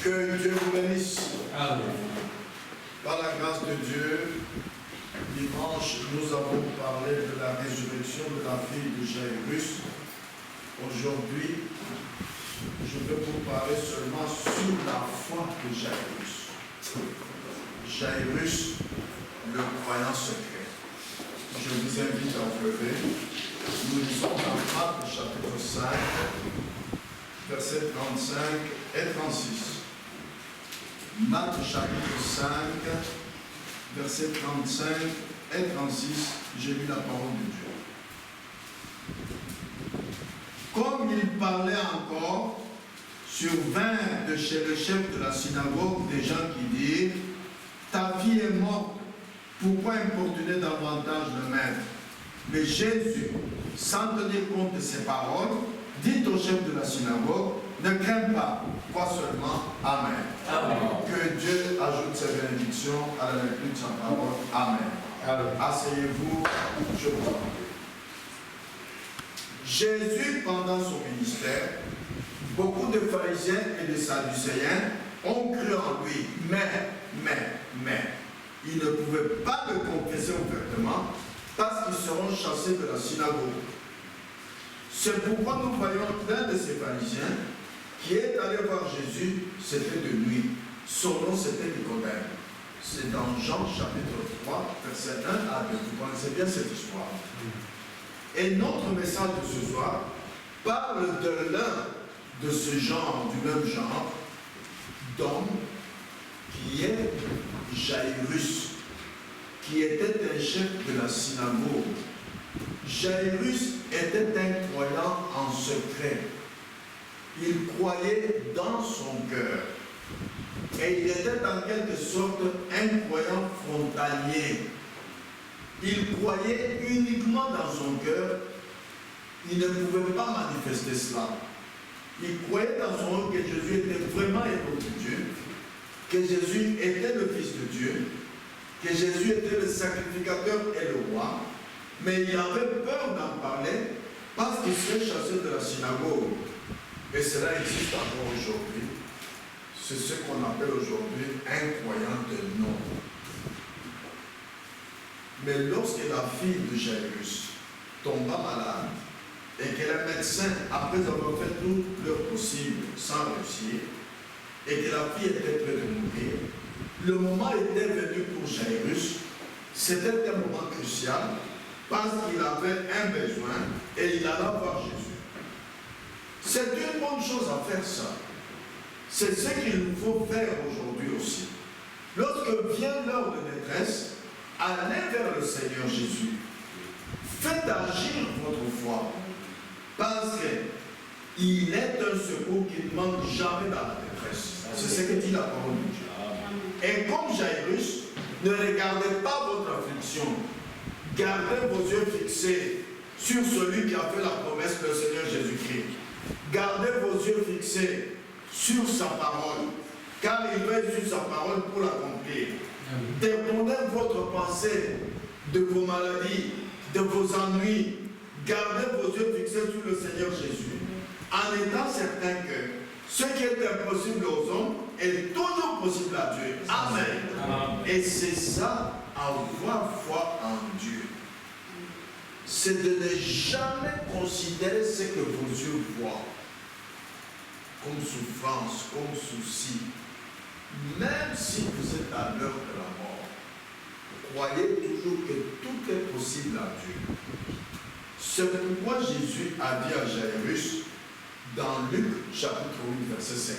Que Dieu vous bénisse. Amen. Par la grâce de Dieu, dimanche, nous avons parlé de la résurrection de la fille de Jairus. Aujourd'hui, je vais vous parler seulement sur la foi de Jairus. Jairus, le croyant secret. Je vous invite à vous lever. Nous lisons dans Marc chapitre 5, versets 35 et 36. Marc chapitre 5, versets 35 et 36, j'ai lu la parole de Dieu. Comme il parlait encore, survinrent de chez le chef de la synagogue des gens qui dirent, ta fille est morte, pourquoi importuner davantage le maître? Mais Jésus, sans tenir compte de ses paroles, dit au chef de la synagogue, ne crains pas, crois seulement. Amen. Amen. Que Dieu ajoute ses bénédictions à la lecture de sa parole. Amen. Amen. Asseyez-vous, je vous en prie. Jésus, pendant son ministère, beaucoup de pharisiens et de sadducéens ont cru en lui, mais, ils ne pouvaient pas le confesser ouvertement parce qu'ils seront chassés de la synagogue. C'est pourquoi nous voyons l'un de ces pharisiens qui est allé voir Jésus, c'était de nuit. Son nom c'était Nicodème. C'est dans Jean chapitre 3, verset 1 à 2. Vous connaissez bien cette histoire. Et notre message de ce soir parle de l'un de ce genre, du même genre, d'homme qui est Jairus, qui était un chef de la synagogue. Jairus était un croyant en secret. Il croyait dans son cœur. Et il était en quelque sorte un croyant frontalier. Il croyait uniquement dans son cœur. Il ne pouvait pas manifester cela. Il croyait dans son cœur que Jésus était vraiment l'Église de Dieu, que Jésus était le Fils de Dieu, que Jésus était le sacrificateur et le roi, mais il avait peur d'en parler parce qu'il serait chassé de la synagogue. Et cela existe encore aujourd'hui. C'est ce qu'on appelle aujourd'hui un croyant de nom. Mais lorsque la fille de Jairus tomba malade et que les médecins, après avoir fait tout leur possible sans réussir, et que la fille était près de mourir, le moment était venu pour Jairus. C'était un moment crucial parce qu'il avait un besoin et il alla voir Jésus. C'est une bonne chose à faire ça. C'est ce qu'il nous faut faire aujourd'hui aussi. Lorsque vient l'heure de détresse, allez vers le Seigneur Jésus. Faites agir votre foi. Parce qu'il est un secours qui ne manque jamais dans la détresse. C'est ce que dit la parole de Dieu. Et comme Jairus, ne regardez pas votre affliction. Gardez vos yeux fixés sur celui qui a fait la promesse, le Seigneur Jésus-Christ. Gardez vos yeux fixés sur sa parole, car il veille sur sa parole pour l'accomplir. Dépendez votre pensée de vos maladies, de vos ennuis. Gardez vos yeux fixés sur le Seigneur Jésus, en étant certain que ce qui est impossible aux hommes est toujours possible à Dieu. Amen. Amen. Et c'est ça, avoir foi en Dieu. C'est de ne jamais considérer ce que vos yeux voient comme souffrance, comme souci. Même si vous êtes à l'heure de la mort, croyez toujours que tout est possible à Dieu. C'est pourquoi Jésus a dit à Jairus, dans Luc chapitre 8, verset 50,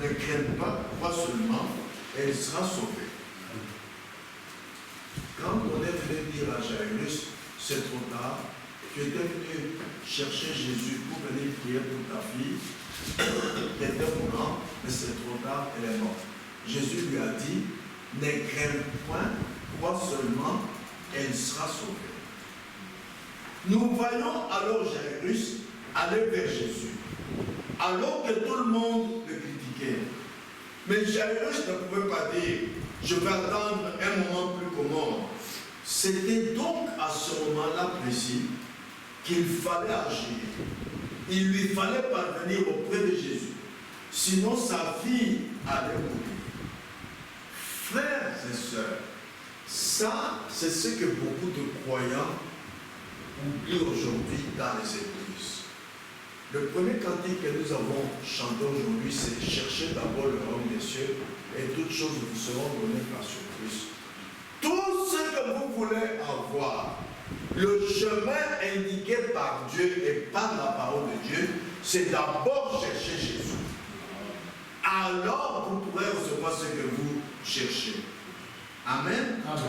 ne crains pas, crois seulement, et il sera sauvé. Quand on est venu dire à Jairus, c'est trop tard, tu étais venu chercher Jésus pour venir prier pour ta fille, qui était mourante, mais c'est trop tard, elle est morte. Jésus lui a dit, ne crains point, crois seulement, et il sera sauvé. Nous voyons alors Jairus aller vers Jésus, alors que tout le monde le critiquait. Mais Jairus ne pouvait pas dire, je vais attendre un moment plus commode. C'était donc à ce moment-là précis qu'il fallait agir. Il lui fallait parvenir auprès de Jésus. Sinon, sa fille allait mourir. Frères et sœurs, ça, c'est ce que beaucoup de croyants oublient aujourd'hui dans les églises. Le premier cantique que nous avons chanté aujourd'hui, c'est « Cherchez d'abord le royaume des cieux et toutes choses vous seront données par surplus ». Tout ce que vous voulez avoir, le chemin indiqué par Dieu et par la parole de Dieu, c'est d'abord chercher Jésus. Alors vous pourrez recevoir ce que vous cherchez. Amen. Amen.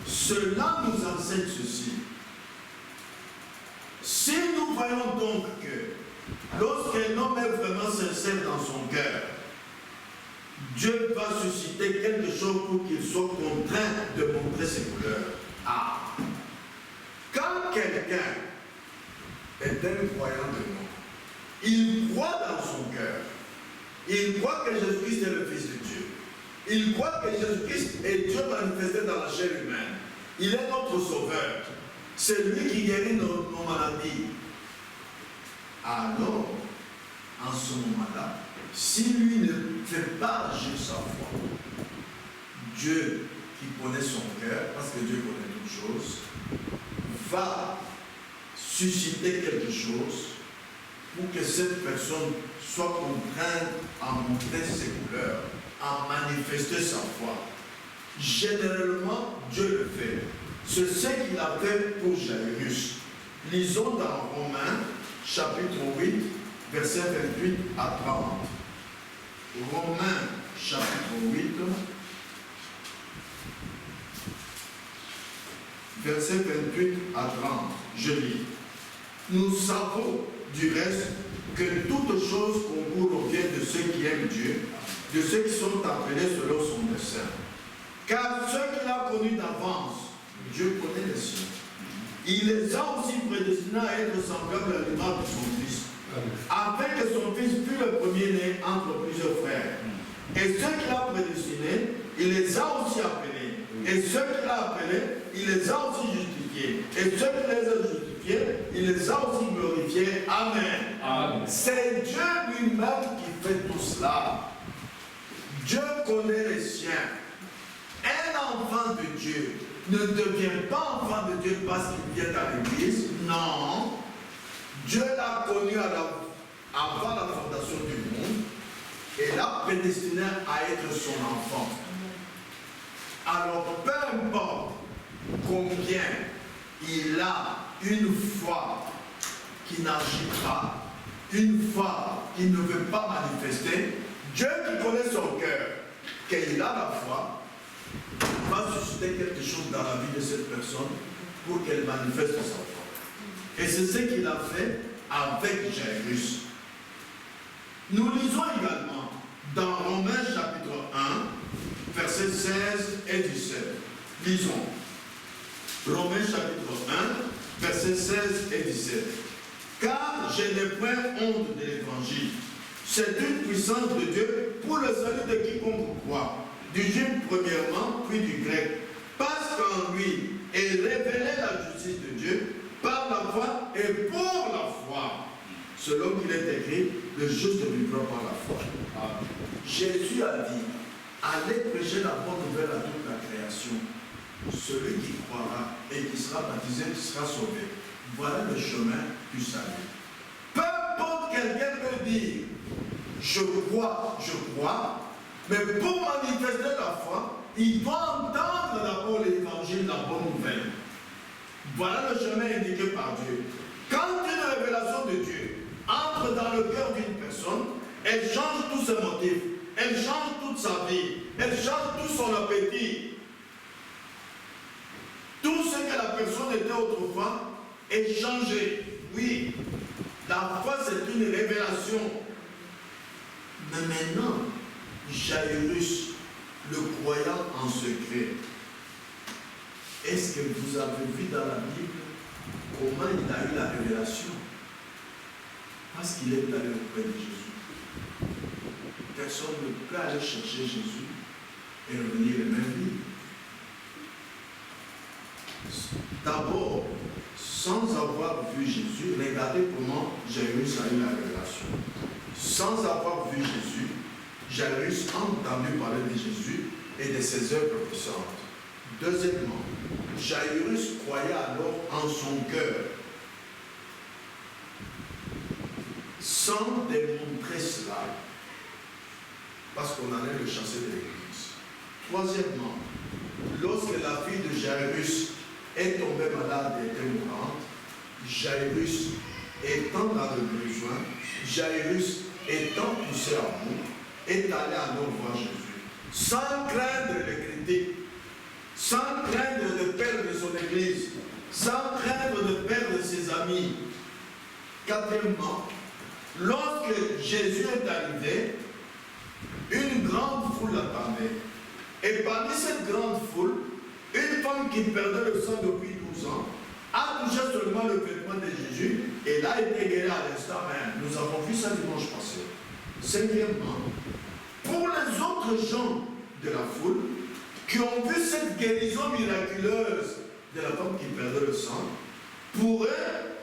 Cela nous enseigne ceci. Si nous voyons donc que lorsqu'un homme est vraiment sincère dans son cœur, Dieu va susciter quelque chose pour qu'il soit contraint de montrer ses couleurs. Ah! Quand quelqu'un est un croyant de moi, il croit dans son cœur, il croit que Jésus-Christ est le Fils de Dieu, il croit que Jésus-Christ est Dieu manifesté dans la chair humaine, il est notre sauveur, c'est lui qui guérit nos maladies. Alors, en ce moment-là, si lui ne fait pas agir sa foi, Dieu qui connaît son cœur, parce que Dieu connaît toutes choses, va susciter quelque chose pour que cette personne soit contrainte à montrer ses couleurs, à manifester sa foi. Généralement, Dieu le fait. C'est ce qu'il a fait pour Jairus. Lisons dans Romains, chapitre 8, versets 28 à 30. Romains, chapitre 8, versets 28 à 30. Je lis. Nous savons du reste que toutes choses concourent au bien de ceux qui aiment Dieu, de ceux qui sont appelés selon son dessein. Car ceux qu'il a connus d'avance, Dieu connaît les siens. Il les a aussi prédestinés à être semblables à l'image de son Fils, afin que son Fils fût le premier-né entre plusieurs frères. Et ceux qu'il a prédestinés, il les a aussi appelés. Et ceux qu'il a appelés, il les a aussi justifiés. Et ceux qui les a justifiés, il les a aussi glorifiés. Amen. Amen. C'est Dieu lui-même qui fait tout cela. Dieu connaît les siens. Un enfant de Dieu ne devient pas enfant de Dieu parce qu'il vient à l'église. Non. Dieu l'a connu avant la fondation du monde et l'a prédestiné à être son enfant. Alors, peu importe combien il a une foi qui n'agit pas, une foi qui ne veut pas manifester, Dieu qui connaît son cœur, qu'il a la foi, va susciter quelque chose dans la vie de cette personne pour qu'elle manifeste sa foi. Et c'est ce qu'il a fait avec Jairus. Nous lisons également dans Romains chapitre 1, versets 16 et 17. Lisons. Romains chapitre 1, versets 16 et 17. Car je n'ai point honte de l'évangile. C'est une puissance de Dieu pour le salut de quiconque croit. Du juif premièrement, puis du grec. Parce qu'en lui est révélée la justice de Dieu par la foi et pour la foi. Selon qu'il est écrit, le juste vivra par la foi. Amen. Jésus a dit, allez prêcher la bonne nouvelle à toute la création. Celui qui croira et qui sera baptisé sera sauvé. Voilà le chemin du salut. Peu importe quelqu'un peut dire, je crois, mais pour manifester la foi, il doit entendre d'abord l'évangile, la bonne nouvelle. Voilà le chemin indiqué par Dieu. Quand une révélation de Dieu entre dans le cœur d'une personne, elle change tous ses motifs, elle change toute sa vie, elle change tout son appétit. Tout ce que la personne était autrefois est changé. Oui, la foi c'est une révélation. Mais maintenant, Jairus, le croyant en secret, est-ce que vous avez vu dans la Bible comment il a eu la révélation? Parce qu'il est allé auprès de Jésus. Personne ne peut aller chercher Jésus et revenir les mêmes vies. D'abord, sans avoir vu Jésus, regardez comment Jairus a eu la révélation. Sans avoir vu Jésus, Jairus a entendu parler de Jésus et de ses œuvres puissantes. Deuxièmement, Jairus croyait alors en son cœur, sans démontrer cela, parce qu'on allait le chasser de l'église. Troisièmement, lorsque la fille de Jairus est tombée malade et était mourante, Jairus étant dans le besoin, Jairus étant poussé à bout, est allé alors voir Jésus, sans craindre les critiques, sans craindre de perdre son église, sans craindre de perdre ses amis. Quatrièmement, lorsque Jésus est arrivé, une grande foule l'attendait. Et parmi cette grande foule, une femme qui perdait le sang depuis 12 ans a touché seulement le vêtement de Jésus et là été guérie à l'instant même. Nous avons vu ça dimanche passé. Cinquièmement, pour les autres gens de la foule qui ont vu cette guérison miraculeuse de la femme qui perdait le sang, pour eux,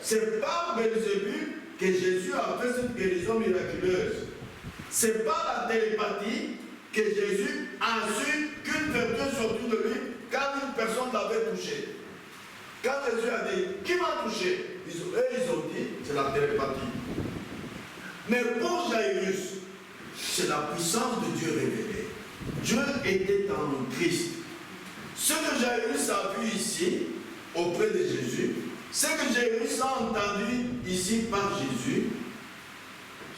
c'est par Belzébul que Jésus a fait cette guérison miraculeuse. C'est par la télépathie que Jésus a su qu'une vertu est sortie de lui quand une personne l'avait touché. Quand Jésus a dit, qui m'a touché? Ils ont dit, c'est la télépathie. Mais pour Jairus, c'est la puissance de Dieu révélée. Dieu était en Christ. Ce que Jairus a vu ici, auprès de Jésus, ce que Jairus a entendu ici par Jésus,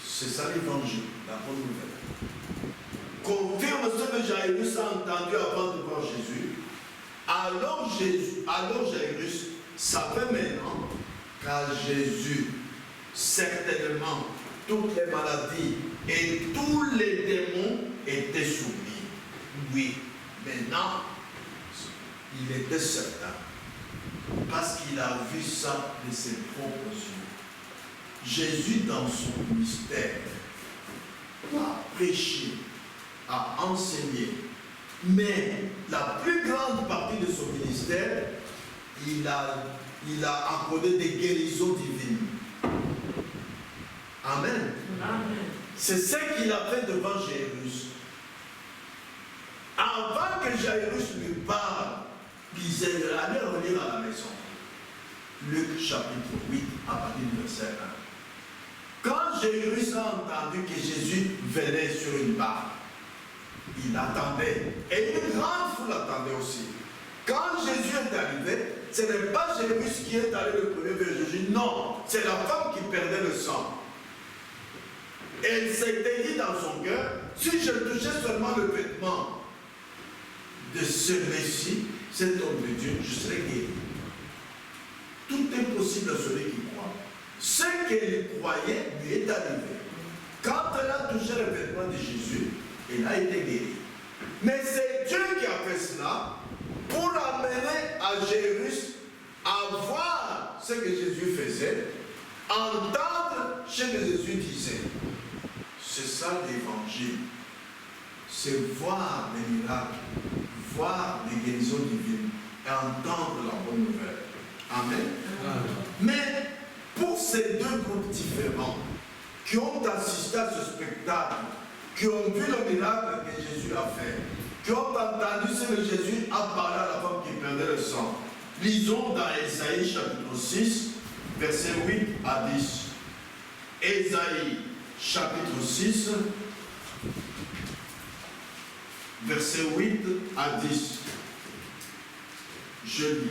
c'est ça l'évangile, la bonne nouvelle. Confirme ce que Jairus a entendu avant de voir Jésus. Alors Jairus savait maintenant qu'à Jésus, certainement, toutes les maladies et tous les démons étaient soumis. Oui, maintenant, il était certain, parce qu'il a vu ça de ses propres yeux. Jésus, dans son mystère, a prêché, a enseigné, mais la plus grande partie de son ministère, il a accordé des guérisons divines. Amen. Amen. C'est ce qu'il a fait devant Jairus. Avant que Jairus lui parle, lisez, allez relire à la maison. Luc chapitre 8, à partir du verset 1. Quand Jairus a entendu que Jésus venait sur une barque, il attendait. Et une grande foule attendait aussi. Quand Jésus est arrivé, ce n'est pas Jairus qui est allé le premier vers Jésus. Non, c'est la femme qui perdait le sang. Elle s'était dit dans son cœur, si je touchais seulement le vêtement de ce Messie, cet homme de Dieu, je serais guéri. Tout est possible à celui qui croit. Ce qu'elle croyait lui est arrivé. Quand elle a touché le vêtement de Jésus, elle a été guérie. Mais c'est Dieu qui a fait cela pour amener à Jairus à voir ce que Jésus faisait, entendre ce que Jésus disait. C'est ça l'évangile. C'est voir les miracles, voir les guérisons divines et entendre la bonne nouvelle. Amen. Amen. Mais pour ces deux groupes différents qui ont assisté à ce spectacle, qui ont vu le miracle que Jésus a fait, qui ont entendu ce que Jésus a parlé à la femme qui perdait le sang, lisons dans Ésaïe chapitre 6, versets 8 à 10. Ésaïe chapitre 6, versets 8 à 10. Je lis.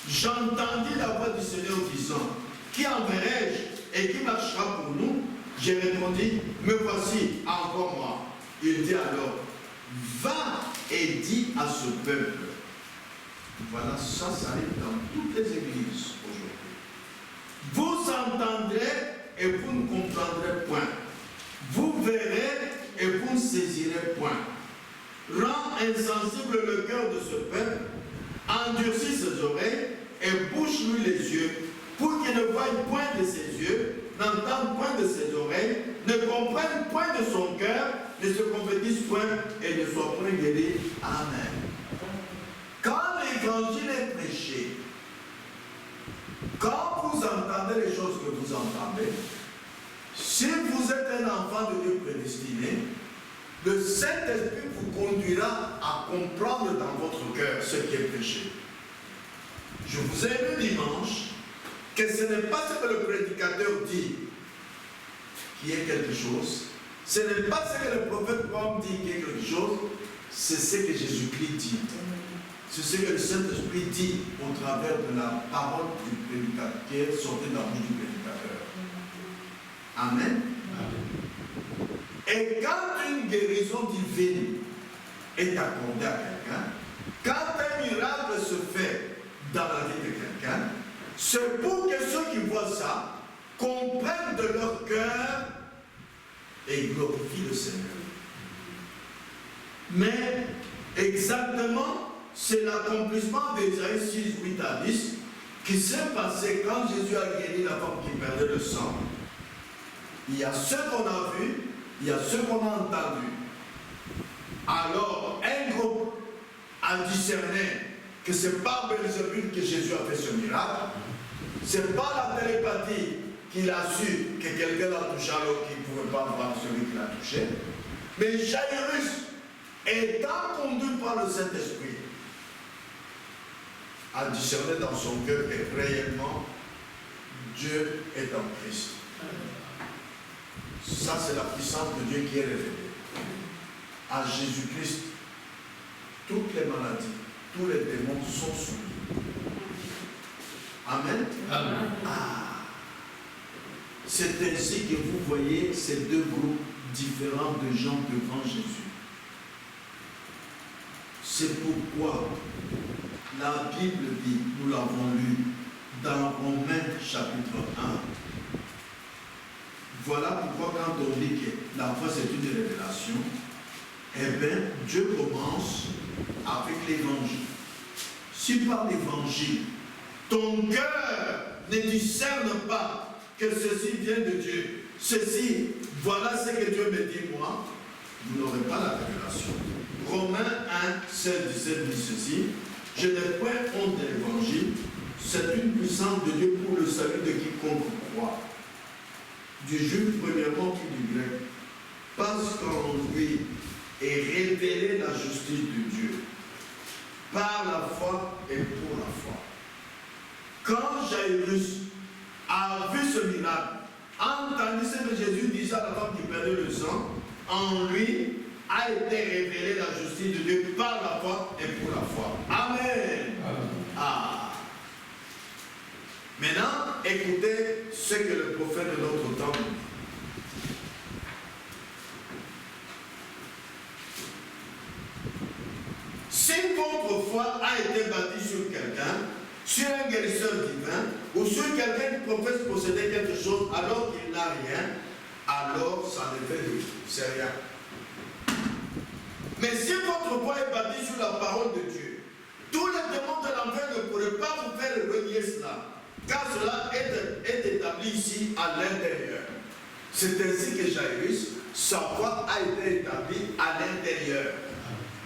J'entendis la voix du Seigneur disant, qui enverrai-je et qui marchera pour nous? J'ai répondu, me voici, encore moi. Il dit alors, va et dis à ce peuple. Voilà, ça arrive dans toutes les églises aujourd'hui. Vous entendrez et vous ne comprendrez point. Vous verrez et vous ne saisirez point. Rends insensible le cœur de ce peuple, endurcis ses oreilles et bouche-lui les yeux, pour qu'il ne voie point de ses yeux, n'entende point de ses oreilles, ne comprenne point de son cœur, ne se convertisse point et ne soit point guéri. Amen. Quand l'évangile est prêché, enfants de Dieu prédestinés, le Saint-Esprit vous conduira à comprendre dans votre cœur ce qui est péché. Je vous ai lu dimanche que ce n'est pas ce que le prédicateur dit qui est quelque chose, ce n'est pas ce que le prophète Paul dit qui est quelque chose, c'est ce que Jésus-Christ dit. C'est ce que le Saint-Esprit dit au travers de la parole du prédicateur, qui est sortie de la bouche du prédicateur. Amen. Et quand une guérison divine est accordée à quelqu'un, quand un miracle se fait dans la vie de quelqu'un, c'est pour que ceux qui voient ça comprennent de leur cœur et glorifient le Seigneur. Mais exactement, c'est l'accomplissement d'Ésaïe 6, 8 à 10 qui s'est passé quand Jésus a guéri la femme qui perdait le sang. Il y a ce qu'on a vu, il y a ce qu'on a entendu. Alors, un groupe a discerné que c'est par Belzébul que Jésus a fait ce miracle. C'est pas la télépathie qu'il a su que quelqu'un l'a touché alors qu'il ne pouvait pas voir celui qui l'a touché. Mais Jairus, étant conduit par le Saint-Esprit, a discerné dans son cœur que réellement Dieu est en Christ. Ça, c'est la puissance de Dieu qui est révélée. À Jésus-Christ, toutes les maladies, tous les démons sont soumis. Amen. Amen. Ah. C'est ainsi que vous voyez ces deux groupes différents de gens devant Jésus. C'est pourquoi la Bible dit, nous l'avons lu dans Romains chapitre 1. Voilà pourquoi quand on dit que la foi c'est une révélation, eh bien Dieu commence avec l'évangile. Si par l'évangile, ton cœur ne discerne pas que ceci vient de Dieu, ceci, voilà ce que Dieu me dit moi, vous n'aurez pas la révélation. Romains 1, 16, 17 dit ceci, je n'ai point honte de l'évangile, c'est une puissance de Dieu pour le salut de quiconque croit. Du juif premièrement puis du grec, parce qu'en lui est révélée la justice de Dieu, par la foi et pour la foi. Quand Jairus a vu ce miracle, a entendu ce que Jésus disait à la femme qui perdait le sang, en lui a été révélée la justice de Dieu par la foi et pour la foi. Amen. Amen. Ah. Maintenant, écoutez ce que le prophète de notre temps dit. Si votre foi a été bâtie sur quelqu'un, sur un guérisseur divin, ou sur quelqu'un qui professe posséder quelque chose alors qu'il n'a rien, alors ça ne fait de vous, c'est rien. Mais si votre foi est bâtie sur la parole de Dieu, tous les démons de l'enfer ne pourraient pas vous faire renier cela, car cela est établi ici à l'intérieur. C'est ainsi que Jairus, sa foi a été établie à l'intérieur.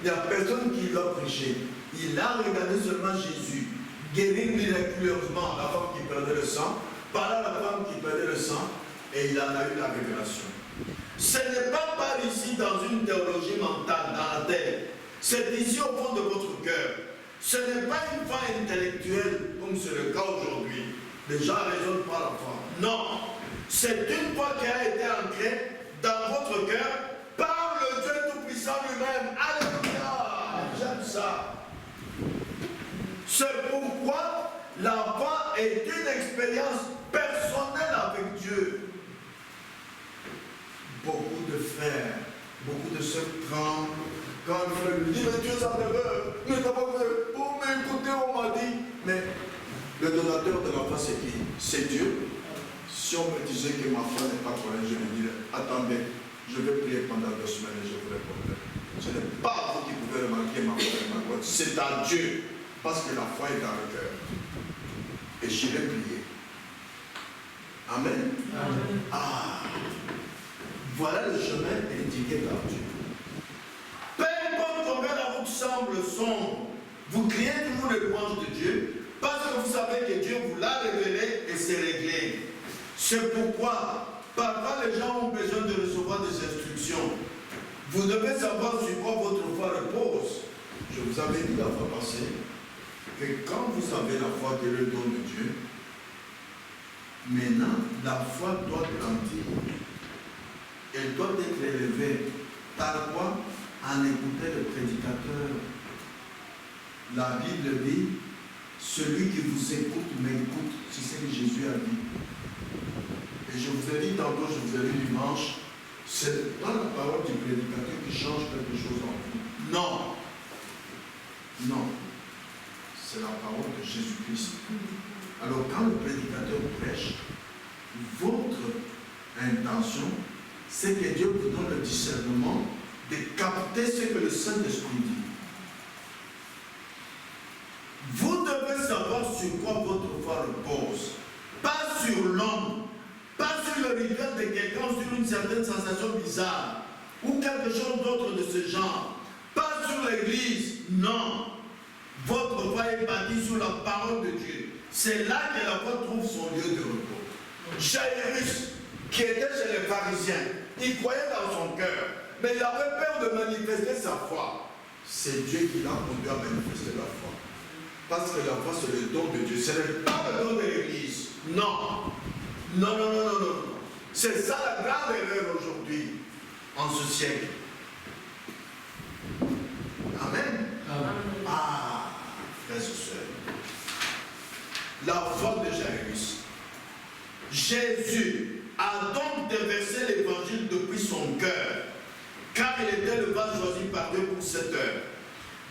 Il n'y a personne qui l'a prêché. Il a regardé seulement Jésus guérir miraculeusement la femme qui perdait le sang, parler à la femme qui perdait le sang, et il en a eu la révélation. Ce n'est pas par ici dans une théologie mentale, dans la tête. C'est ici au fond de votre cœur. Ce n'est pas une foi intellectuelle comme c'est le cas aujourd'hui. Les gens raisonnent par la foi. Non. C'est une foi qui a été ancrée dans votre cœur par le Dieu Tout-Puissant lui-même. Alléluia. J'aime ça. C'est pourquoi la foi est une expérience personnelle avec Dieu. Beaucoup de frères, beaucoup de sœurs tremblent quand le frère lui dit mais Dieu ça me veut, mais t'as pas fait, oh mais écoutez on m'a dit, mais le donateur de la foi c'est qui? C'est Dieu. Si on me disait que ma foi n'est pas correcte, je me dirais attendez, je vais prier pendant 2 semaines et je vous répondrai. Ce n'est pas vous qui pouvez remarquer ma foi et ma foi, c'est à Dieu, parce que la foi est dans le cœur. Et j'irai prier. Amen. Amen. Ah. Voilà le chemin indiqué par Dieu. Peu importe combien la route semble sombre, vous criez toujours les louanges de Dieu, parce que vous savez que Dieu vous l'a révélé et c'est réglé. C'est pourquoi Parfois, les gens ont besoin de recevoir des instructions. Vous devez savoir sur quoi votre foi repose. Je vous avais dit la fois passée que quand vous avez la foi qui est le don de Dieu, maintenant, la foi doit grandir. Elle doit être élevée. Par quoi? En écoutant le prédicateur. La Bible dit, celui qui vous écoute m'écoute. C'est ce que Jésus a dit. Et je vous ai dit tantôt, je vous ai dit dimanche, c'est pas la parole du prédicateur qui change quelque chose en vous. Non. Non. C'est la parole de Jésus-Christ. Alors quand le prédicateur prêche, votre intention, c'est que Dieu vous donne le discernement de capter ce que le Saint-Esprit dit. Vous devez savoir sur quoi votre foi repose. Pas sur l'homme, pas sur le rituel de quelqu'un, sur une certaine sensation bizarre, ou quelque chose d'autre de ce genre. Pas sur l'église, non. Votre foi est bâtie sur la parole de Dieu. C'est là que la foi trouve son lieu de repos. Jairus, qui était chez les pharisiens, il croyait dans son cœur, mais il avait peur de manifester sa foi. C'est Dieu qui l'a conduit à manifester la foi. Parce que la foi, c'est le don de Dieu. Ce n'est pas le don de l'Église. Non. Non, non, non, non, non. C'est ça la grave erreur aujourd'hui, en ce siècle. Amen. Amen. Ah, frères et sœurs. La foi de Jairus. Jésus a donc déversé l'évangile depuis son cœur, car il était le vase choisi par Dieu pour cette heure.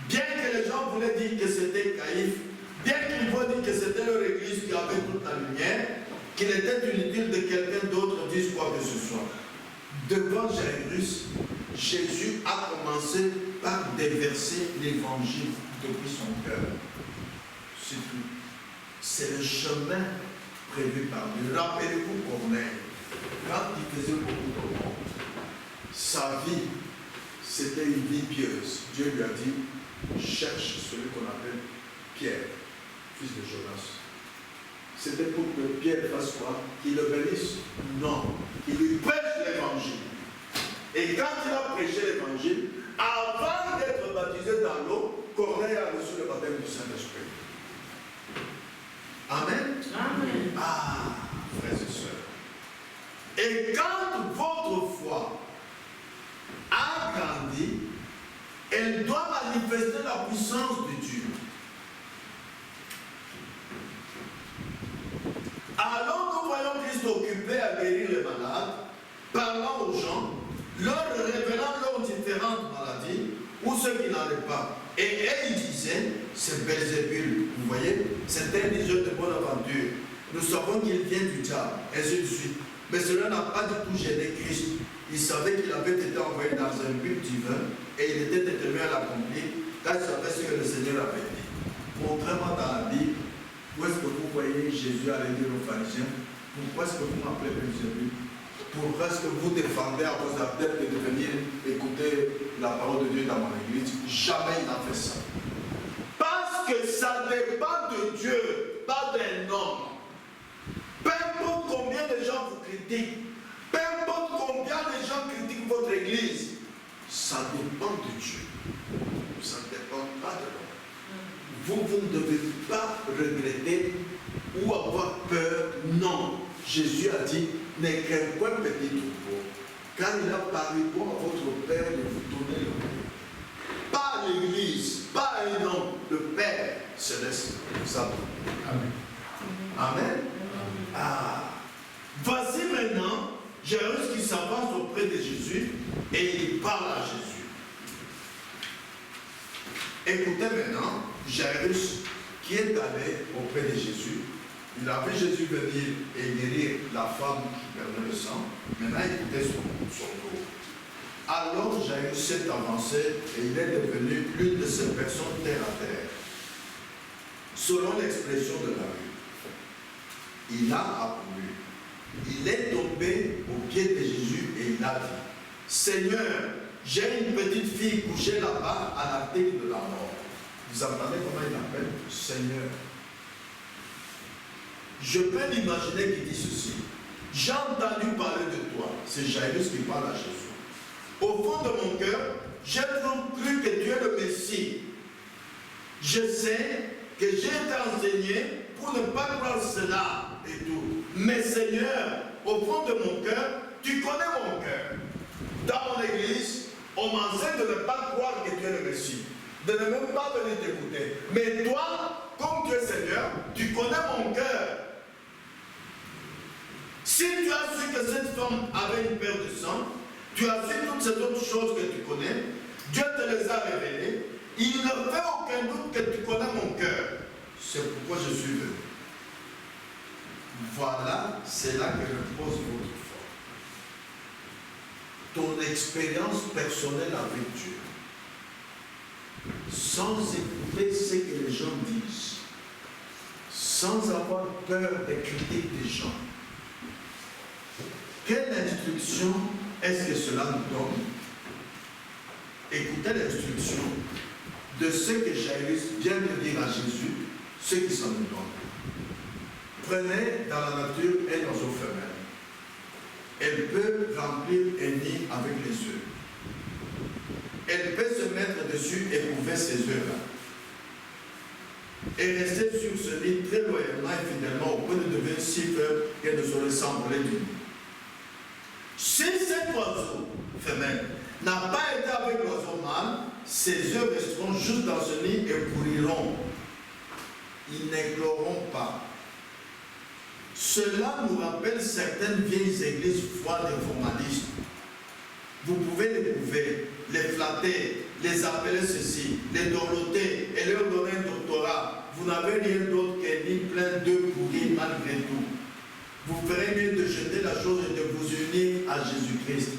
Bien que les gens voulaient dire que c'était Caïphe, bien qu'ils voulaient dire que c'était leur église qui avait toute la lumière, qu'il était inutile de quelqu'un d'autre dise quoi que ce soit. Devant Jairus, Jésus a commencé par déverser l'évangile depuis son cœur. C'est tout. C'est le chemin prévu par Dieu. Rappelez-vous Corneille, quand il faisait beaucoup de monde, sa vie, c'était une vie pieuse. Dieu lui a dit, cherche celui qu'on appelle Pierre, fils de Jonas. C'était pour que Pierre fasse quoi? Qu'il le bénisse? Non. Il lui prêche l'évangile. Et quand il a prêché l'évangile, avant d'être baptisé dans l'eau, Corneille a reçu le baptême du Saint-Esprit. Amen. Amen. Ah, frères et sœurs. Et quand votre foi a grandi, elle doit manifester la puissance de Dieu. Alors nous voyons Christ occupé à guérir les malades, parlant aux gens, leur révélant leurs différentes maladies, ou ceux qui n'en avaient pas. Et il disait, c'est Belzébul, vous voyez, c'est un diseur de bonne aventure. Nous savons qu'il vient du diable, ainsi de suite. Mais cela n'a pas du tout gêné Christ. Il savait qu'il avait été envoyé dans un but divin et il était déterminé à l'accomplir, car il savait ce que le Seigneur avait dit. Montrez-moi dans la Bible, où est-ce que vous voyez Jésus aller dire aux pharisiens, pourquoi est-ce que vous m'appelez Belzébul? Pourquoi est-ce que vous défendez à vos adeptes de venir écouter la parole de Dieu dans mon église? Jamais il n'a fait ça. Parce que ça dépend de Dieu, pas d'un homme. Peu importe combien de gens vous critiquent, peu importe combien de gens critiquent votre église, ça dépend de Dieu. Ça ne dépend pas de l'homme. Vous ne devez pas regretter ou avoir peur. Non. Jésus a dit, ne craignez point petit troupeau, car il a paru bon à votre Père de vous donner le royaume. Pas l'église, pas un homme, le Père céleste vous a donné. Amen. Amen. Ah. Voici maintenant Jairus qui s'avance auprès de Jésus et il parle à Jésus. Écoutez maintenant Jairus qui est allé auprès de Jésus. Il a vu Jésus venir et guérir la femme qui perdait le sang. Maintenant, écoutez son tour. Alors Jairus s'est avancé et il est devenu l'une de ces personnes terre à terre. Selon l'expression de la rue. Il a accouru. Il est tombé au pied de Jésus et il a dit, Seigneur, j'ai une petite fille couchée là-bas à l'article de la mort. Vous entendez comment il appelle? Seigneur. Je peux m'imaginer qu'il dit ceci. j'ai entendu parler de toi. C'est Jairus qui parle à Jésus. Au fond de mon cœur, j'ai toujours cru que tu es le Messie. Je sais que j'ai été enseigné pour ne pas croire cela et tout. Mais Seigneur, au fond de mon cœur, tu connais mon cœur. Dans mon église, on m'enseigne de ne pas croire que tu es le Messie, de ne même pas venir t'écouter. Mais toi, comme tu es Seigneur, tu connais mon cœur. Si tu as su que cette femme avait une perte de sang, tu as su toutes ces autres choses que tu connais, Dieu te les a révélées, il ne fait aucun doute que tu connais mon cœur. C'est pourquoi je suis venu. Voilà, c'est là que repose votre foi. Ton expérience personnelle avec Dieu, sans écouter ce que les gens disent, sans avoir peur des critiques des gens. Quelle instruction est-ce que cela nous donne? Écoutez l'instruction de ce que Jairus vient de dire à Jésus, ce qui s'en nous donne. Prenez dans la nature un oiseau femelle. Elle peut remplir un nid avec les œufs. Elle peut se mettre dessus et couver ces œufs-là. Et rester sur ce nid très loyalement et fidèlement au point de devenir si faible qu'elle ne saurait s'envoler du nid. Si cet oiseau femelle n'a pas été avec l'oiseau mâle, ses œufs resteront juste dans ce nid et pourriront. Ils n'écloront pas. Cela nous rappelle certaines vieilles églises froides et formalistes. Vous pouvez les couver, les flatter, les appeler ceci, les dorloter et leur donner un doctorat. Vous n'avez rien d'autre qu'un nid plein d'œufs pourris malgré tout. Vous ferez mieux de jeter la chose et de vous unir à Jésus-Christ.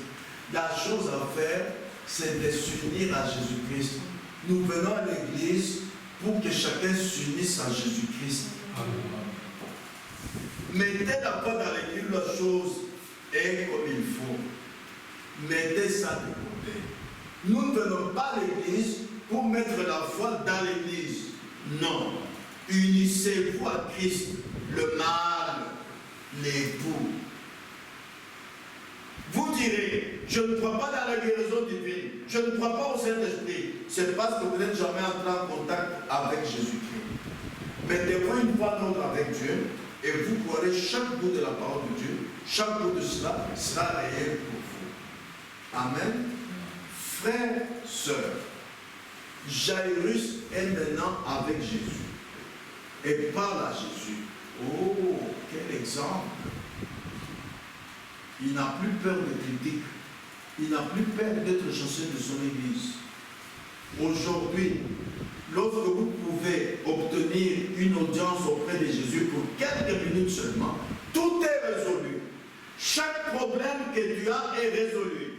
La chose à faire, c'est de s'unir à Jésus-Christ. Nous venons à l'église pour que chacun s'unisse à Jésus-Christ. Mettez la foi dans l'église, la chose est comme il faut. Mettez ça de côté. Nous ne venons pas à l'église pour mettre la foi dans l'église. Non. Unissez-vous à Christ, le mâle, l'époux. Vous direz, je ne crois pas dans la guérison divine, je ne crois pas au Saint-Esprit. C'est parce que vous n'êtes jamais entré en contact avec Jésus-Christ. Mettez-vous une fois d'autre avec Dieu et vous croirez chaque bout de la parole de Dieu. Chaque bout de cela sera réel pour vous. Amen. Frères, sœurs, Jairus est maintenant avec Jésus et parle à Jésus. Oh, quel exemple! Il n'a plus peur de critiques. Il n'a plus peur d'être chassé de son église. Aujourd'hui, lorsque vous pouvez obtenir une audience auprès de Jésus pour quelques minutes seulement, tout est résolu. Chaque problème que tu as est résolu.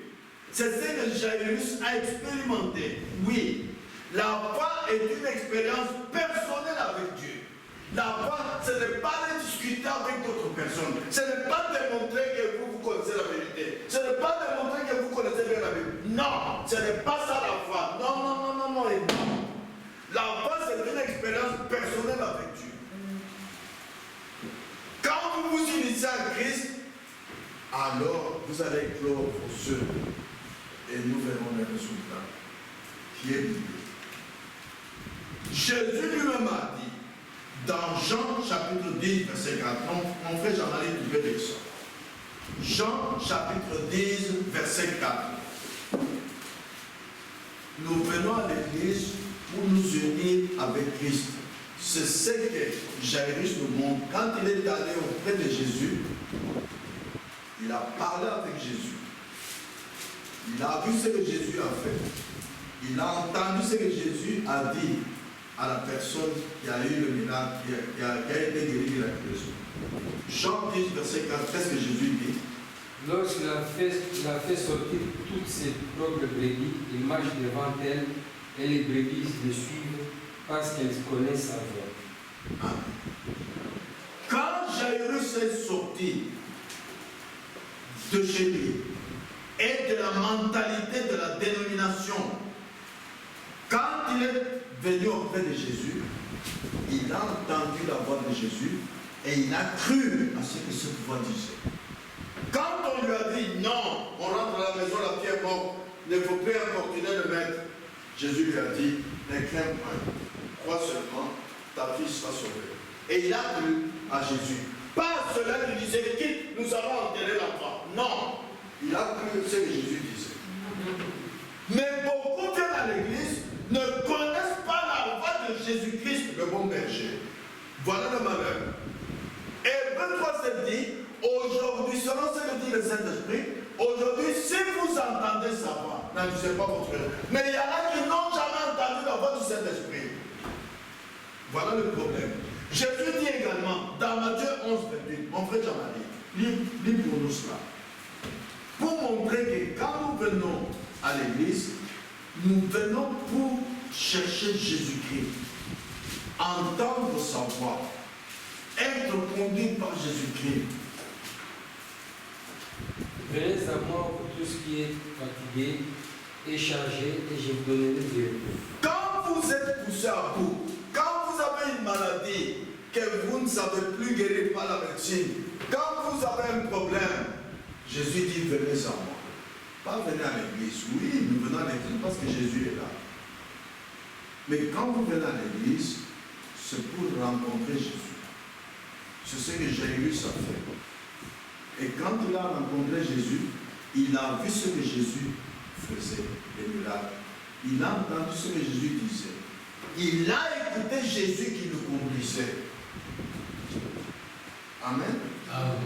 C'est ce que Jairus a expérimenté. Oui, la foi est une expérience personnelle avec Dieu. La foi, ce n'est pas de discuter avec d'autres personnes. Ce n'est pas de montrer que vous connaissez la vérité. Ce n'est pas de montrer que vous connaissez bien la vérité. Non, ce n'est pas ça la foi. Non, non, non, non, non et non. La foi, c'est une expérience personnelle avec Dieu. Quand vous vous unissez à Christ, alors vous allez clore vos œufs et nous verrons les résultats qui est biblique. Jésus lui-même a dit, dans Jean chapitre 10, verset 4, mon frère Jean-Marie, tu peux dire ça. Jean chapitre 10, verset 4. Nous venons à l'église pour nous unir avec Christ. C'est ce que Jairus nous montre. Quand il est allé auprès de Jésus, il a parlé avec Jésus. Il a vu ce que Jésus a fait. Il a entendu ce que Jésus a dit à la personne qui a eu le miracle, qui a été guérie miraculeusement. Jean 10, verset 4, qu'est-ce que Jésus dit? Lorsqu'il a fait sortir toutes ses propres brebis, il marche devant elles et les brebis le suivent parce qu'elles connaissent sa voix. Amen. Quand Jairus est sorti de chez lui et de la mentalité de la dénomination, quand il est venu auprès de Jésus, il a entendu la voix de Jésus et il a cru à ce que cette voix disait. dit non, on rentre à la maison, la fille est morte, il ne faut plus importuner le maître. Jésus lui a dit, ne crains point, crois seulement, ta fille sera sauvée. Et il a cru à Jésus. Pas cela qui disait, quitte, nous allons enterrer l'enfant. Non, il a cru ce que Jésus disait. Mais beaucoup viennent à l'église, ne connaissent pas la voix de Jésus-Christ, le bon berger. Voilà le malheur. Hébreux 3 dit, aujourd'hui, selon ce que dit le Saint-Esprit, aujourd'hui, si vous entendez sa voix, n'abusez pas votre cœur. Mais il y en a qui n'ont jamais entendu la voix du Saint-Esprit. Voilà le problème. Jésus dit également, dans Matthieu 11, 28, mon frère Jean-Marie, lis pour nous cela. Pour montrer que quand nous venons à l'église, nous venons pour chercher Jésus-Christ, entendre sa voix, être conduit par Jésus-Christ. Venez à moi, vous tous qui êtes fatigués et chargés, et je vous donnerai du repos. Quand vous êtes poussé à bout, quand vous avez une maladie que vous ne savez plus guérir par la médecine, quand vous avez un problème, Jésus dit venez à moi. Pas venez à l'église. Oui, nous venons à l'église parce que Jésus est là. Mais quand vous venez à l'église, c'est pour rencontrer Jésus. C'est ce que Jairus a fait. Et quand il a rencontré Jésus, il a vu ce que Jésus faisait, les miracles. Il a entendu ce que Jésus disait. Il a écouté Jésus qui le conduisait. Amen. Amen.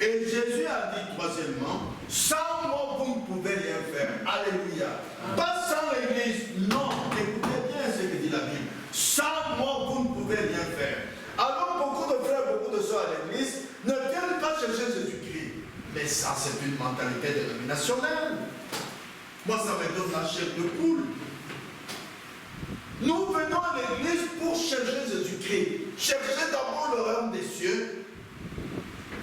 Et Jésus a dit troisièmement, sans moi vous ne pouvez rien faire. Alléluia. Pas sans l'église. Non, écoutez bien ce que dit la Bible. Sans moi vous ne pouvez rien faire. Alors beaucoup de frères, beaucoup de soeurs à l'église ne viennent pas chercher Jésus-Christ. Mais ça c'est une mentalité dénominationnelle. Moi ça me donne la chair de poule. Nous venons à l'église pour chercher Jésus-Christ. Cherchez d'abord le royaume des cieux.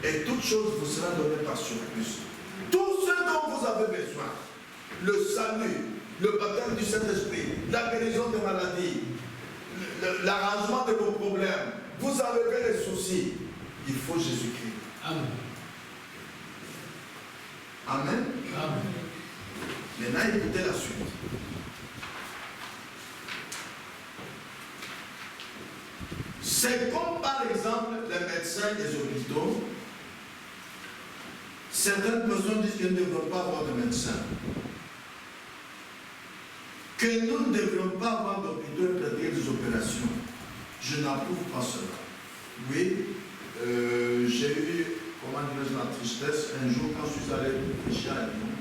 Et toute chose vous sera donnée par surplus. Tout ce dont vous avez besoin, le salut, le baptême du Saint-Esprit, la guérison des maladies, l'arrangement de vos problèmes, vous avez fait les soucis, il faut Jésus-Christ. Amen. Amen. Amen. Maintenant, écoutez la suite. C'est comme par exemple les médecins des hôpitaux. Certaines personnes disent qu'elles ne devraient pas avoir de médecin. Que nous ne devrions pas avoir d'hôpitaux et pratiquer des opérations. Je n'approuve pas cela. Oui, j'ai eu, comment dire, la tristesse un jour quand je suis allé prêcher à Lyon.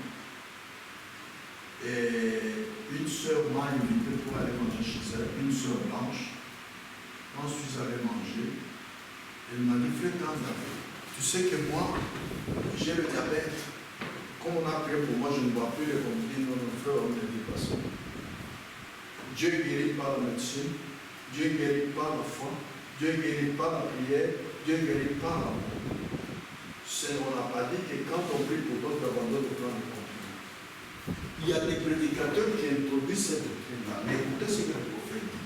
Et une sœur m'a invité pour aller manger chez elle, une sœur blanche. Quand je suis allé manger, elle m'a dit, frère Kanda, tu sais que moi, j'ai le diabète. Comme on a prié pour moi, je ne bois plus les comprimés. Non, frère, on ne dit pas ça. Dieu guérit par la médecine, Dieu guérit par la foi, Dieu guérit par la prière, Dieu guérit par l'amour. On n'a pas dit que quand on prie pour d'autres, on doit prendre les comprimés. Il y a des prédicateurs qui introduisent cette doctrine-là. Mais écoutez ce que le prophète dit.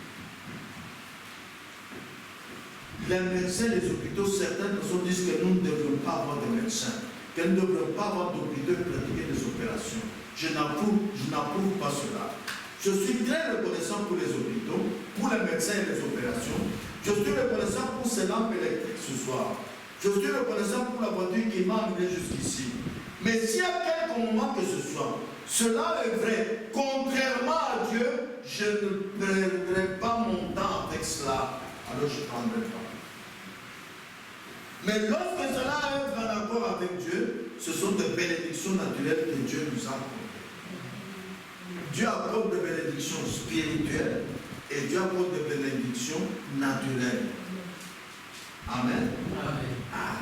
Les médecins, les hôpitaux, certaines personnes disent que nous ne devrions pas avoir de médecins, qu'elles ne devrions pas avoir d'hôpitaux et pratiquer des opérations. Je n'approuve pas cela. Je suis très reconnaissant pour les hôpitaux, pour les médecins et les opérations. Je suis reconnaissant pour ces lampes électriques ce soir. Je suis reconnaissant pour la voiture qui m'a amené jusqu'ici. Mais s'il y a quelque moment que ce soit, cela est vrai. Contrairement à Dieu, je ne perdrai pas mon temps avec cela. Alors je ne prendrai pas. Mais lorsque cela est en accord avec Dieu, ce sont des bénédictions naturelles que Dieu nous a accordées. Dieu accorde des bénédictions spirituelles et Dieu accorde des bénédictions naturelles. Amen. Amen. Ah.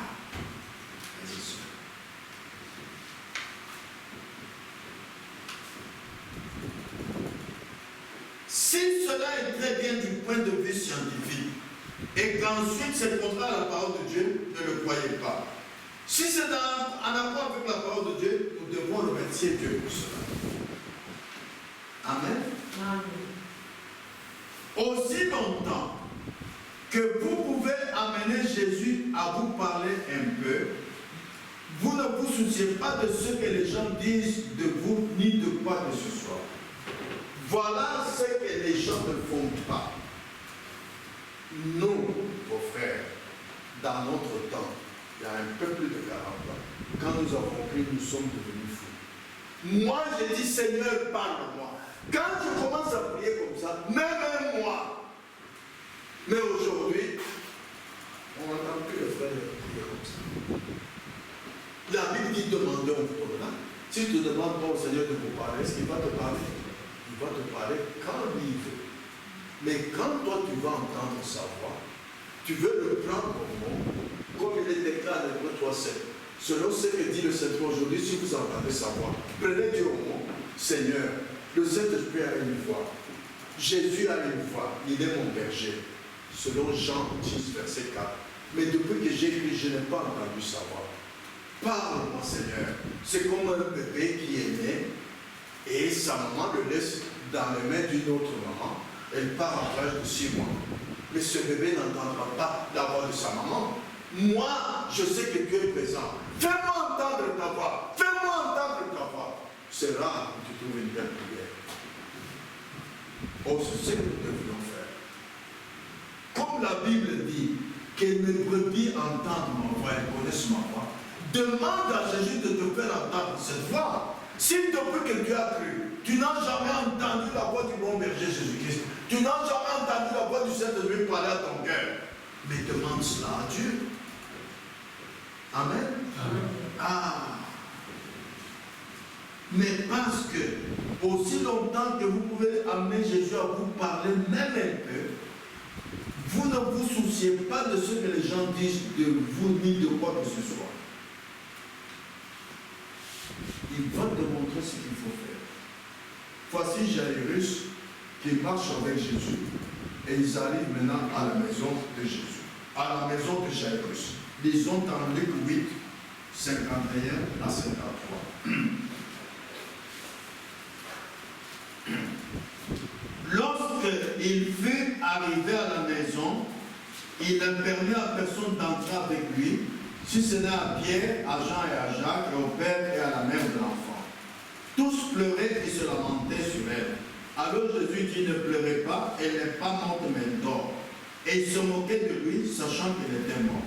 Si cela est très bien du point de vue scientifique, et qu'ensuite c'est contraire à la parole de Dieu, ne le croyez pas. Si c'est en accord avec la parole de Dieu, nous devons remercier Dieu pour cela. Amen. Amen. Aussi longtemps que vous pouvez amener Jésus à vous parler un peu, Vous ne vous souciez pas de ce que les gens disent de vous, ni de quoi que ce soit. Voilà ce que les gens ne font pas. Nous, vos frères, dans notre temps, il y a un peu plus de 40 ans, quand nous avons pris, nous sommes devenus fous. Moi, j'ai dit, Seigneur, parle-moi. Quand je commence à prier comme ça, même moi. Mais aujourd'hui, on n'entend plus les frères prier comme ça. La Bible dit demander, on vous donnera. Si tu ne demandes pas au Seigneur de vous parler, est-ce qu'il va te parler? Il va te parler quand il veut. Mais quand toi tu vas entendre sa voix, tu veux le prendre au mot, comme il est déclaré dans Hébreux 3:7. Selon ce que dit le Seigneur aujourd'hui, si vous entendez sa voix, prenez Dieu au mot. Seigneur, le Saint-Esprit a une voix. Jésus a une voix. Il est mon berger. Selon Jean 10, verset 4. Mais depuis que j'ai écrit, je n'ai pas entendu sa voix. Parle-moi, Seigneur. C'est comme un bébé qui est né et sa maman le laisse dans les mains d'une autre maman. Elle part en l'âge de 6 mois. Mais ce bébé n'entendra pas la voix de sa maman. Moi, je sais que Dieu est présent. Fais-moi entendre ta voix. Fais-moi entendre ta voix. C'est rare que tu trouves une belle prière. Oh, c'est ce que nous devrions faire. Comme la Bible dit que mes brebis entendent ma voix, elles connaissent ma voix. Demande à Jésus de te faire entendre cette voix. Si depuis que tu as cru, tu n'as jamais entendu la voix du bon berger Jésus-Christ, tu n'as jamais entendu la voix du Saint-Esprit parler à ton cœur, mais demande cela à Dieu. Amen. Amen. Ah. Mais parce que, aussi longtemps que vous pouvez amener Jésus à vous parler, même un peu, vous ne vous souciez pas de ce que les gens disent de vous, ni de quoi que ce soit. Il va te montrer ce qu'il faut faire. Voici Jairus qui marche avec Jésus. Et ils arrivent maintenant à la maison de Jésus. À la maison de Jairus. Lisons dans Luc 8, 51 à 53. Lorsqu'il fut arrivé à la maison, il ne permit à personne d'entrer avec lui, si ce n'est à Pierre, à Jean et à Jacques, et au père et à la mère de l'enfant. Tous pleuraient et se lamentaient sur elle. Alors Jésus dit, ne pleurez pas, elle n'est pas morte mais elle dort. Et il se moquait de lui, sachant qu'elle était morte.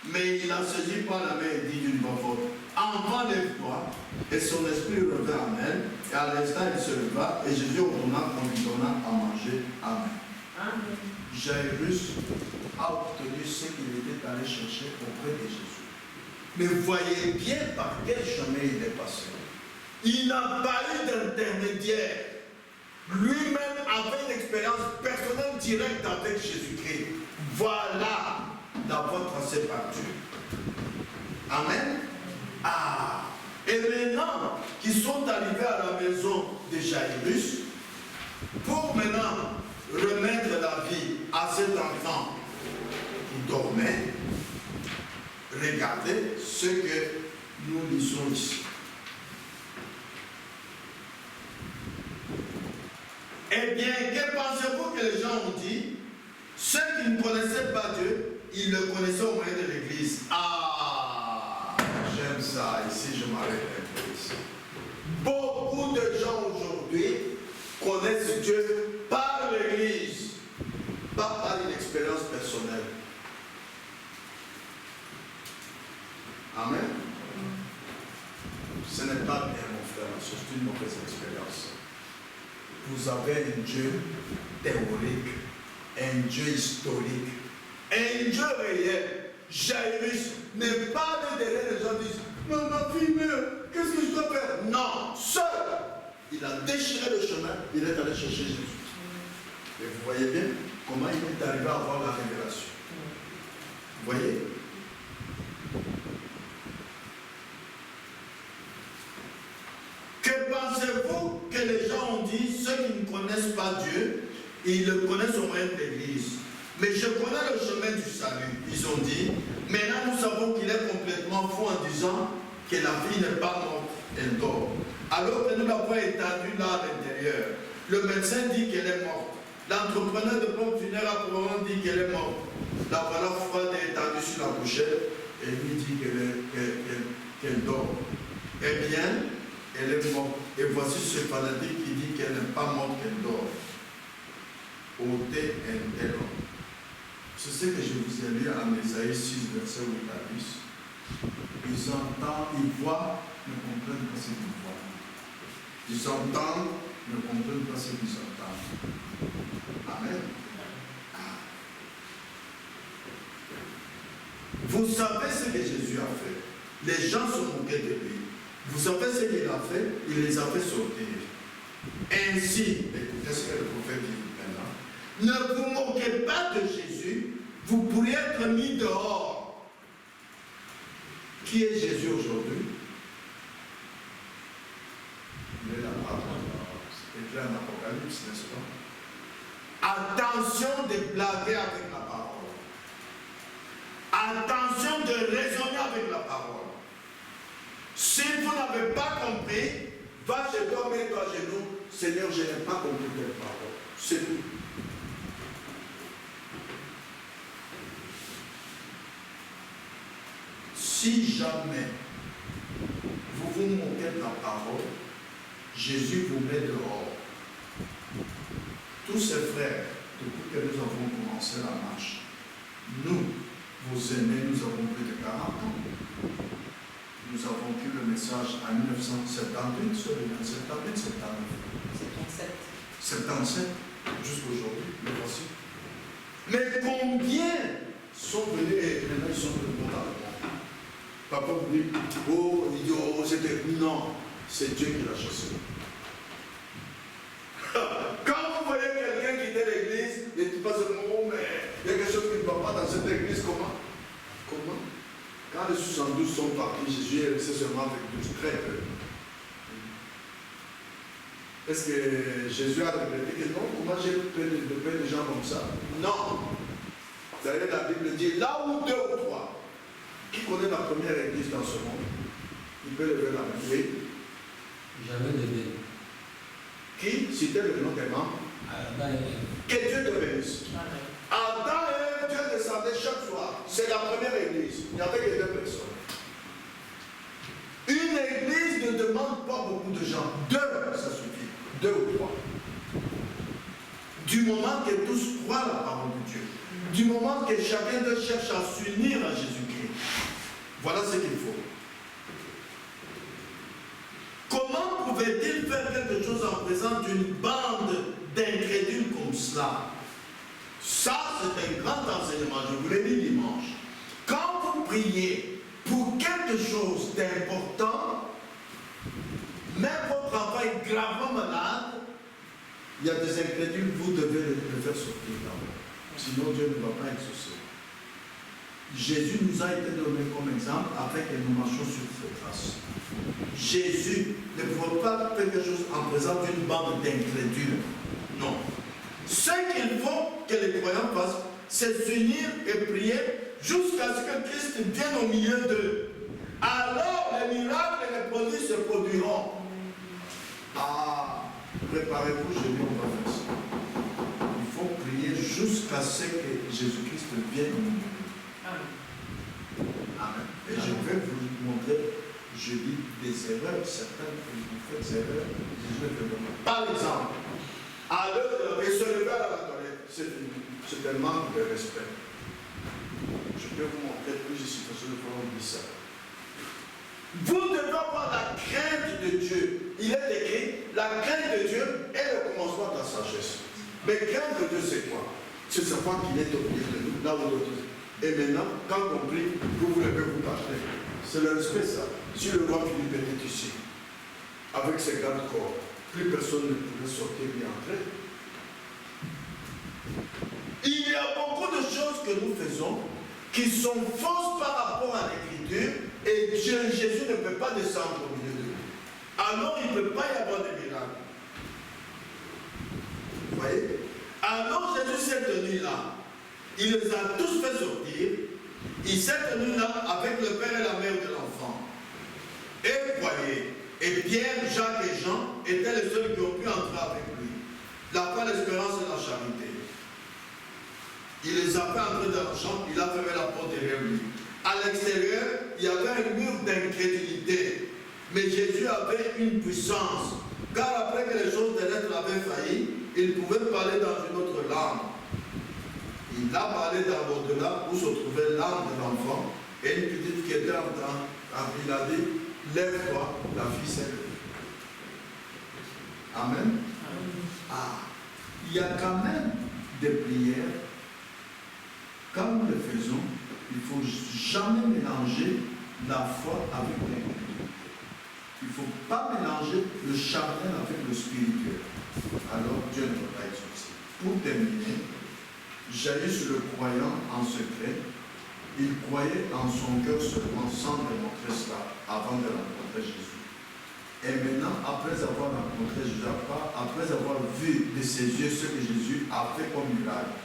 Mais il la saisit par la main et dit d'une voix forte, enfant, lève-toi. Et son esprit revint en elle, et à l'instant il se leva, et Jésus retourna en lui donnant à manger. Amen. Amen. Jairus a obtenu ce qu'il était allé chercher auprès de Jésus. Mais voyez bien par quel chemin il est passé. Il n'a pas eu d'intermédiaire. Lui-même avait une expérience personnelle directe avec Jésus-Christ. Voilà la voie tracée par Dieu. Amen. Ah. Et maintenant qu'ils sont arrivés à la maison de Jairus, pour maintenant remettre la vie à cet enfant qui dormait, regardez ce que nous lisons ici. Eh bien, que pensez-vous que les gens ont dit? Ceux qui ne connaissaient pas Dieu, ils le connaissaient au moyen de l'Église. Ah, j'aime ça. Ici, je m'arrête un peu ici. Beaucoup de gens aujourd'hui connaissent Dieu par l'Église, pas par une expérience personnelle. Amen. Ce n'est pas bien, mon frère, c'est une mauvaise expérience. Vous avez un Dieu théorique, un Dieu historique, un Dieu réel. Jairus n'est pas allé derrière les gens qui disent, mais ma fille meurt, qu'est-ce que je dois faire? Non, seul. Il a déchiré le chemin, il est allé chercher Jésus. Et vous voyez bien comment il est arrivé à avoir la révélation. Vous voyez? Que pensez-vous que les gens ont dit, ceux qui ne connaissent pas Dieu, ils le connaissent au moyen de l'Église. Mais je connais le chemin du salut. Ils ont dit, maintenant nous savons qu'il est complètement fou en disant que la vie n'est pas morte, elle dort. Alors que nous l'avons étendue là à l'intérieur. Le médecin dit qu'elle est morte. L'entrepreneur de pompe funéraire a probablement dit qu'elle est morte. La voilà froide est étendue sur la couchette. et lui dit qu'elle dort. Eh bien, elle est morte. Et voici ce fanatique qui dit qu'elle n'est pas morte, qu'elle dort. Ôtez un tel homme. C'est ce que je vous ai lu en Ésaïe 6, verset 8 à 10. Ils entendent, ils voient, ne comprennent pas ce qu'ils voient. Ils entendent, ne comprennent pas ce qu'ils entendent. Amen. Vous savez ce que Jésus a fait. Les gens sont moqués de lui. Vous savez ce qu'il a fait? Il les a fait sortir. Ainsi, écoutez ce que le prophète dit maintenant. Ne vous moquez pas de Jésus. Vous pourriez être mis dehors. Qui est Jésus aujourd'hui? Il est là-bas. C'est écrit en Apocalypse, n'est-ce pas? Attention de blaguer avec la parole. Attention de raisonner avec la parole. Si vous n'avez pas compris, va chez toi, mets-toi à genoux. Seigneur, je n'ai pas compris telle parole. C'est tout. Si jamais vous vous moquez de la parole, Jésus vous met dehors. Tous ces frères, depuis que nous avons commencé la marche, nous, vous aimez, nous avons plus de 40 ans. Nous avons pris le message en 1978, sur le 78, 77, jusqu'aujourd'hui, le voici. Mais combien sont venus, et maintenant ils sont venus pour la réponse. Papa vous dit, oh, idiot, c'était. Non, c'est Dieu qui l'a chassé. Quand vous voyez quelqu'un quitter l'église, et tu passes le mot, mais il y a quelque chose qui ne va pas dans cette église, comment? Comment? Quand les 72 sont partis, Jésus est resté seulement avec 12, très peu. Est-ce que Jésus a regretté que non? Comment j'ai pris des gens comme ça? Non. Vous savez, la Bible dit, là où 2 ou 3, qui connaît la première église dans ce monde? Il peut lever la main. Oui. J'avais levé. Qui? Citez le nom des membres. Que Dieu te bénisse. Adam et Ève, Dieu descendait chaque soir. C'est la première église. Il n'y avait que 2 personnes. Une église ne demande pas beaucoup de gens. 2, ça suffit. 2 ou 3. Du moment que tous croient la parole de Dieu. Du moment que chacun d'eux cherche à s'unir à Jésus-Christ. Voilà ce qu'il faut. Comment pouvait-il faire quelque chose en présence d'une bande d'incrédules comme cela? Ça, c'est un grand enseignement. Je vous l'ai dit dimanche. Quand vous priez pour quelque chose d'important, même votre enfant est gravement malade, il y a des incrédules, vous devez le faire sortir d'abord. Sinon, Dieu ne va pas exaucer. Jésus nous a été donné comme exemple afin que nous marchions sur ses traces. Jésus ne pouvait pas faire quelque chose en présence d'une bande d'incrédules. Non. Ce qu'il faut que les croyants fassent, c'est s'unir et prier jusqu'à ce que Christ vienne au milieu d'eux. Alors les miracles et les prodiges se produiront. Ah, préparez-vous, je vais on va faire ça. Il faut prier jusqu'à ce que Jésus-Christ vienne au milieu d'eux. Amen. Et je vais vous montrer, je dis des erreurs, certaines que vous faites erreurs, je vais vous montrer. Par exemple, à l'heure de se lever à la toilette, c'est un manque de respect. Je peux vous montrer plusieurs situations de comment on dit ça. Vous devez avoir la crainte de Dieu. Il est écrit, la crainte de Dieu est le commencement de la sagesse. Mais crainte de Dieu, c'est quoi? C'est savoir qu'il est au milieu de nous, là où nous sommes. Et maintenant, quand on prie, vous levez, vous partez. C'est le respect, ça. Si le roi Philippe était ici, avec ses gardes corps, plus personne ne pouvait sortir ni entrer. Il y a beaucoup de choses que nous faisons qui sont fausses par rapport à l'Écriture et Jésus ne peut pas descendre au milieu de nous. Alors il ne peut pas y avoir de miracles. Vous voyez? Alors Jésus s'est tenu là. Il les a tous fait sortir. Il s'est tenu là avec le père et la mère de l'enfant. Et voyez, et Pierre, Jacques et Jean étaient les seuls qui ont pu entrer avec lui. La foi, l'espérance et la charité. Il les a fait entrer dans la chambre, il a fermé la porte derrière lui. À À l'extérieur, il y avait un mur d'incrédulité. Mais Jésus avait une puissance. Car après que les choses terrestres avaient failli, il pouvait parler dans une autre langue. Il a parlé dans l'au-delà où se trouvait l'âme de l'enfant et une petite qui était en train. Il a dit, lève-toi, la fille s'est levée. Amen. Ah, il y a quand même des prières. Quand nous les faisons, il ne faut jamais mélanger la foi avec l'incrédulité. Il ne faut pas mélanger le charnel avec le spirituel. Alors Dieu ne peut pas exaucer. Pour terminer, Jaïrus le croyant en secret, il croyait en son cœur seulement sans démontrer cela avant de rencontrer Jésus. Et maintenant, après avoir rencontré Jésus, après avoir vu de ses yeux ce que Jésus a fait comme miracle,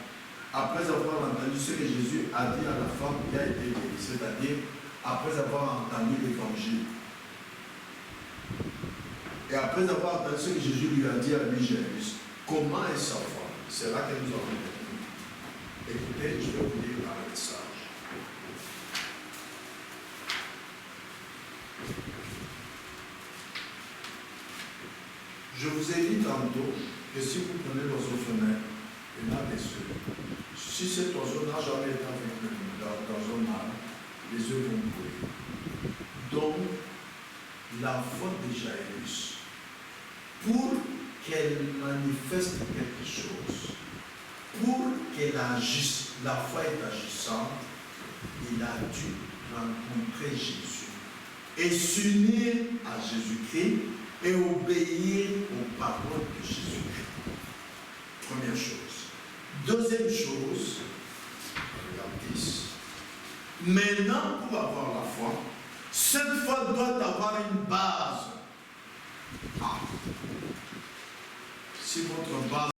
après avoir entendu ce que Jésus a dit à la femme qui a été guérie, c'est-à-dire après avoir entendu l'évangile, et après avoir entendu ce que Jésus lui a dit à lui, Jaïrus, comment est sa foi? C'est là que nous avons compris. Écoutez, je vais vous lire un message. Je vous ai dit tantôt que si vous prenez l'oiseau femelle et là des œufs, si cet oiseau n'a jamais été avec dans un arbre, les œufs vont couler. Donc, la foi de Jaïrus, pour qu'elle manifeste quelque chose, pour qu'elle agisse, la foi est agissante, il a dû rencontrer Jésus et s'unir à Jésus-Christ et obéir aux paroles de Jésus-Christ. Première chose. Deuxième chose, regarde 10. Maintenant, pour avoir la foi, cette foi doit avoir une base. Ah. Si votre base